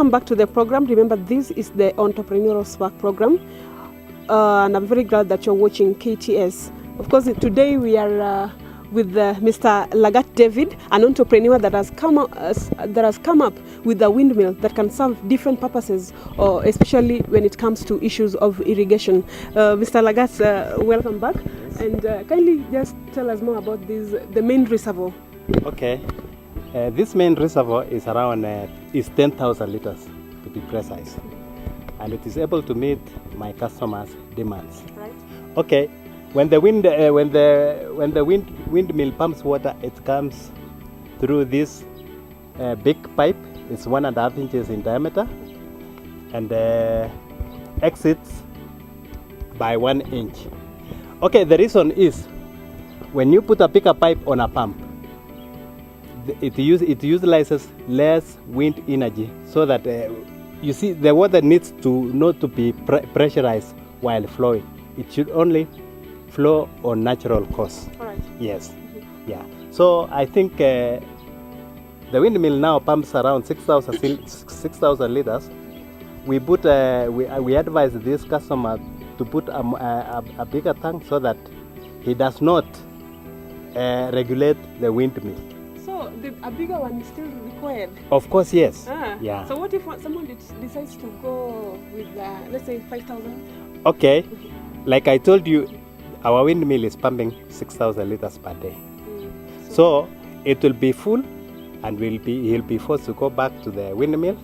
welcome back to the program. Remember, this is the Entrepreneurial Spark program, and I'm very glad that you're watching KTS. Of course, today we are with Mr. Langat David, an entrepreneur that has come up with a windmill that can serve different purposes, or especially when it comes to issues of irrigation. Mr. Langat, welcome back, and kindly just tell us more about the main reservoir. Okay, this main reservoir is around 10,000 liters to be precise, and it is able to meet my customers' demands. Right. Okay. When the windmill pumps water, it comes through this big pipe. It's 1.5 inches in diameter, and exits by 1 inch. Okay, the reason is when you put a bigger pipe on a pump, it utilizes less wind energy, so that you see the water needs to not to be pressurized while flowing. It should only flow on natural course. All right. Yes. Yeah. So I think the windmill now pumps around 6,000 liters. We advise this customer to put a bigger tank so that he does not regulate the windmill. So a bigger one is still required? Of course, yes. Yeah. So what if someone decides to go with, let's say, 5,000? Okay. Like I told you, our windmill is pumping 6,000 liters per day. So it will be full, and he'll be forced to go back to the windmill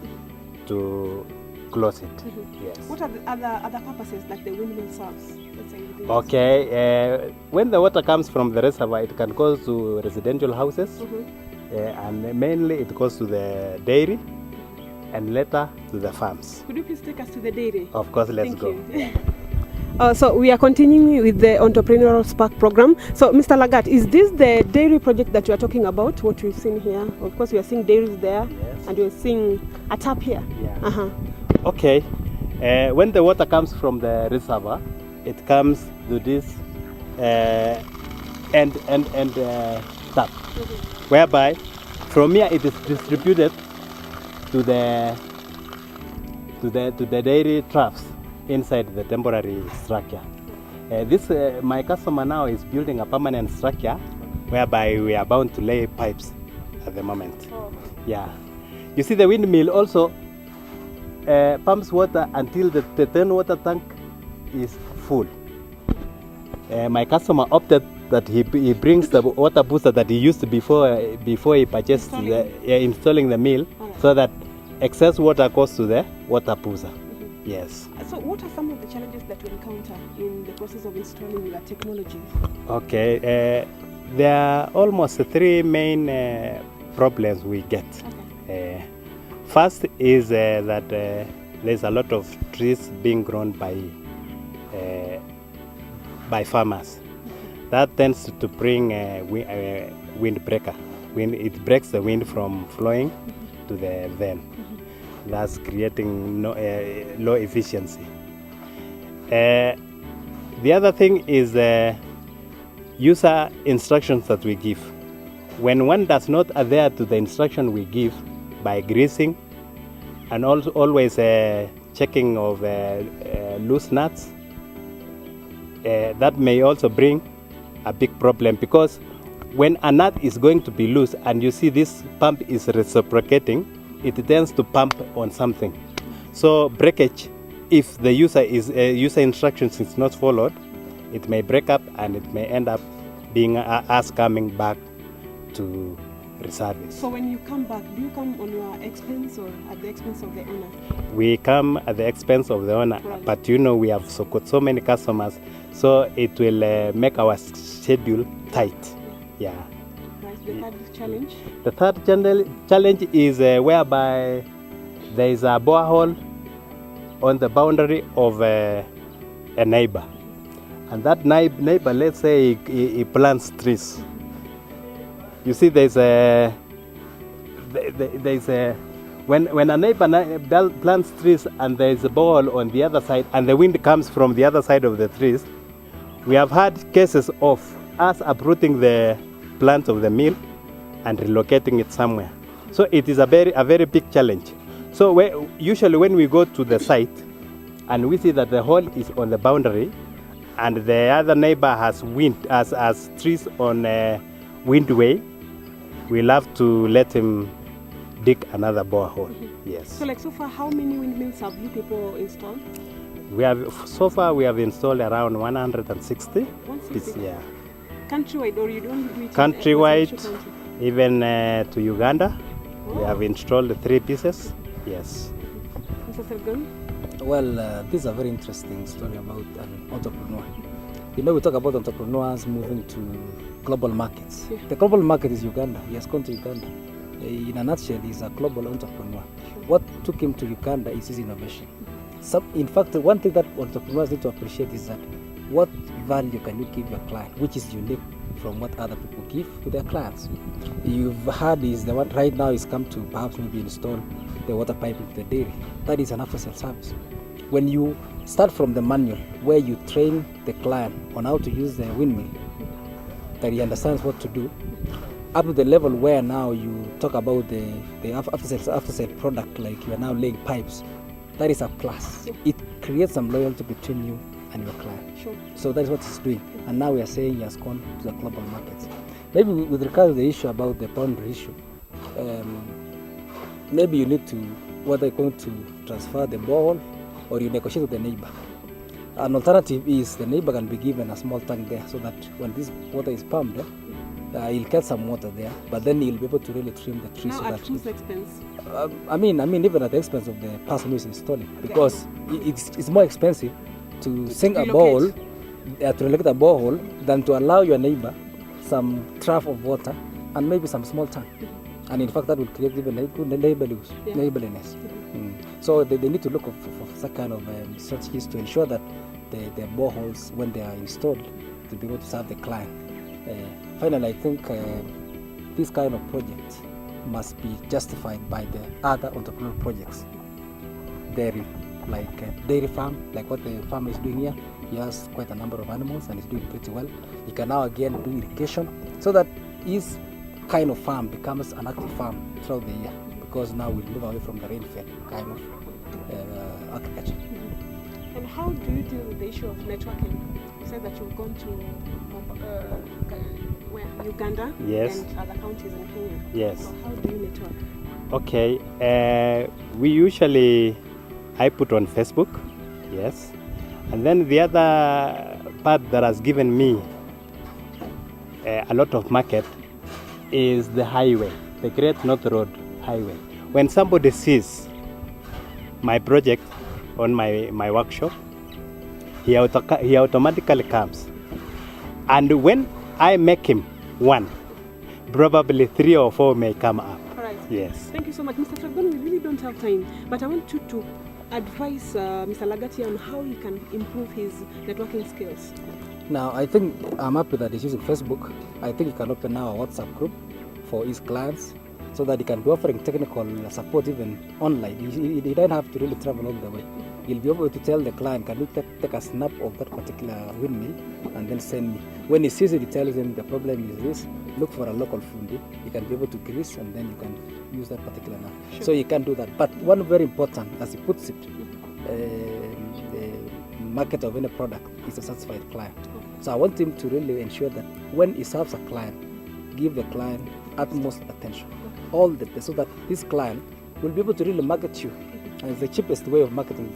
to close it. Yes. What are the other purposes that the windmill serves? Let's say okay. When the water comes from the reservoir, it can go to residential houses, and mainly it goes to the dairy, and later to the farms. Could you please take us to the dairy? Of course, let's go. So we are continuing with the Entrepreneurial Spark program. So Mr. Langat, is this the dairy project that you are talking about, what we've seen here? Of course, we are seeing dairies there, yes, and you're seeing a tap here. Yeah. Okay. When the water comes from the reservoir, it comes to this end tap, whereby from here it is distributed to the dairy troughs inside the temporary structure. My customer now is building a permanent structure whereby we are bound to lay pipes at the moment. Yeah. You see, the windmill also pumps water until the 10 water tank is full. My customer opted that he brings the water booster that he used before he purchased installing the mill, so that excess water goes to the water booster. Yes. So what are some of the challenges that you encounter in the process of installing the technology? Okay, there are almost 3 main problems we get. Okay. First is that there's a lot of trees being grown by farmers. That tends to bring windbreaker. It breaks the wind from flowing to the vane. That's creating low efficiency. The other thing is user instructions that we give. When one does not adhere to the instruction we give by greasing, and also always checking of loose nuts, that may also bring a big problem, because when a nut is going to be loose and you see this pump is reciprocating, it tends to pump on something. So breakage, if the user instructions is not followed, it may break up, and it may end up being us coming back to reservice. So when you come back, do you come on your expense or at the expense of the owner? We come at the expense of the owner, right. But we have got so many customers, so it will make our schedule tight. Yeah. The third challenge? The third challenge is whereby there is a borehole on the boundary of a neighbor. And that neighbor, let's say he plants trees. You see, when a neighbor plants trees and there is a borehole on the other side and the wind comes from the other side of the trees, we have had cases of us uprooting the plant of the mill and relocating it somewhere. So it is a very big challenge. So usually when we go to the site and we see that the hole is on the boundary and the other neighbor has trees on a windway, we'll have to let him dig another borehole. Yes. So like so far, how many windmills have you people installed? So far we have installed around 160. 160? Yeah. Countrywide, or you don't do it Countrywide, country? even to Uganda, we have installed 3 pieces. Yes. Mr. Sergon? Well, this is a very interesting story about an entrepreneur. You know, we talk about entrepreneurs moving to global markets. Yeah. The global market is Uganda. He has gone to Uganda. In a nutshell, he's a global entrepreneur. What took him to Uganda is his innovation. In fact, one thing that entrepreneurs need to appreciate is that what value can you give your client, which is unique from what other people give to their clients. You've heard is the one right now is come to perhaps maybe install the water pipe into the dairy. That is an after-sale service. When you start from the manual where you train the client on how to use the windmill, that he understands what to do, up to the level where now you talk about the after-sale product, like you are now laying pipes, that is a plus. It creates some loyalty between you and your client. Sure. So that is what he's doing. And now we are saying he has gone to the global markets. Maybe with regard to the issue about the boundary issue, maybe you need to, whether you're going to transfer the borehole or you negotiate with the neighbor. An alternative is the neighbor can be given a small tank there so that when this water is pumped, he'll get some water there, but then he'll be able to really trim the trees. Now so at that whose expense? I mean, even at the expense of the person who is installing, because it's more expensive to sink a borehole, to relocate a borehole, than to allow your neighbor some trough of water and maybe some small tank. And in fact, that will create even a good neighborliness. So they need to look for such kind of strategies to ensure that the boreholes, when they are installed, to be able to serve the client. Finally, I think this kind of project must be justified by the other entrepreneurial projects. Dairy, like dairy farm, like what the farmer is doing here. He has quite a number of animals and is doing pretty well. He can now again do irrigation so that his kind of farm becomes an active farm throughout the year, because now we move away from the rain-fed kind of agriculture. And how do you deal with the issue of networking? You said that you've gone to Uganda, yes, and other counties in Kenya. Yes. So how do you network? Okay, I put on Facebook, yes, and then the other part that has given me a lot of market is the highway, the Great North Road Highway. When somebody sees my project on my workshop, he automatically comes. And when I make him one, probably 3 or 4 may come up. All right. Yes. Thank you so much. Mr. Tragon, we really don't have time, but I want you to advise Mr. Langat on how he can improve his networking skills. Now, I think I'm happy that he's using Facebook. I think he can open now a WhatsApp group for his clients so that he can be offering technical support even online. He don't have to really travel all the way. He'll be able to tell the client, can you take a snap of that particular windmill and then send me. When he sees it, he tells him the problem is this, look for a local fundi. You can be able to grease and then you can use that particular nap. Sure. So you can do that. But one very important, as he puts it, the market of any product is a satisfied client. So I want him to really ensure that when he serves a client, give the client utmost attention, all the so that this client will be able to really market you. And it's the cheapest way of marketing,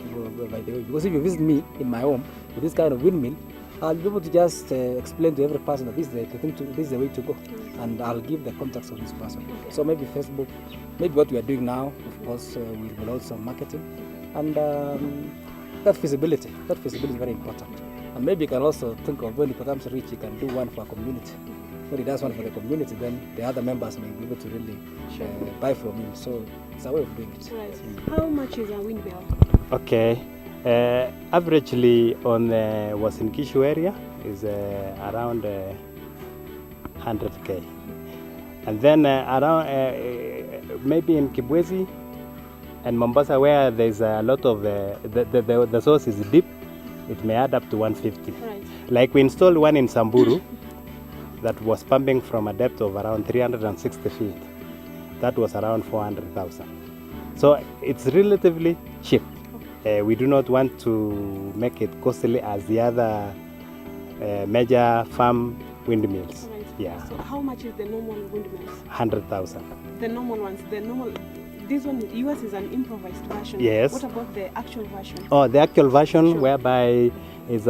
by the way, because if you visit me in my home with this kind of windmill, I'll be able to just explain to every person that this is the way to go, and I'll give the contacts of this person. So maybe Facebook, maybe what we are doing now, of course, we will also marketing, and that feasibility is very important. And maybe you can also think of when he becomes rich, he can do one for a community. When he does one for the community, then the other members may be able to really buy from him. So it's a way of doing it. Right. How much is a windmill? Okay. Averagely on the Uasin Gishu area is around 100K. And then around maybe in Kibwezi and Mombasa, where there's a lot of the source is deep, it may add up to 150. Right. Like we installed one in Samburu that was pumping from a depth of around 360 feet. That was around 400,000. So it's relatively cheap. We do not want to make it costly as the other major farm windmills. Right. Yeah, So how much is the normal windmills? 100,000. The normal ones, this one, yours is an improvised version. Yes. What about the actual version? Oh, the actual version, Sure. whereby is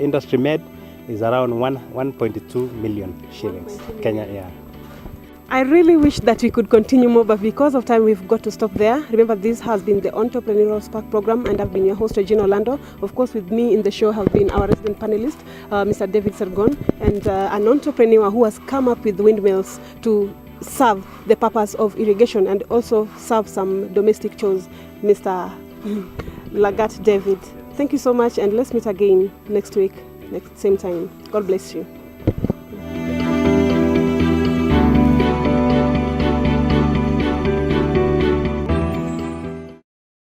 industry made, is around 1.2 million shillings. 1.2 Kenya, million. yeah. I really wish that we could continue more, but because of time, we've got to stop there. Remember, this has been the Entrepreneurial Spark program, and I've been your host, Regina Orlando. Of course, with me in the show have been our resident panelist, Mr. David Sargon, and an entrepreneur who has come up with windmills to serve the purpose of irrigation and also serve some domestic chores, Mr. Langat David. Thank you so much, and let's meet again next week, next same time. God bless you.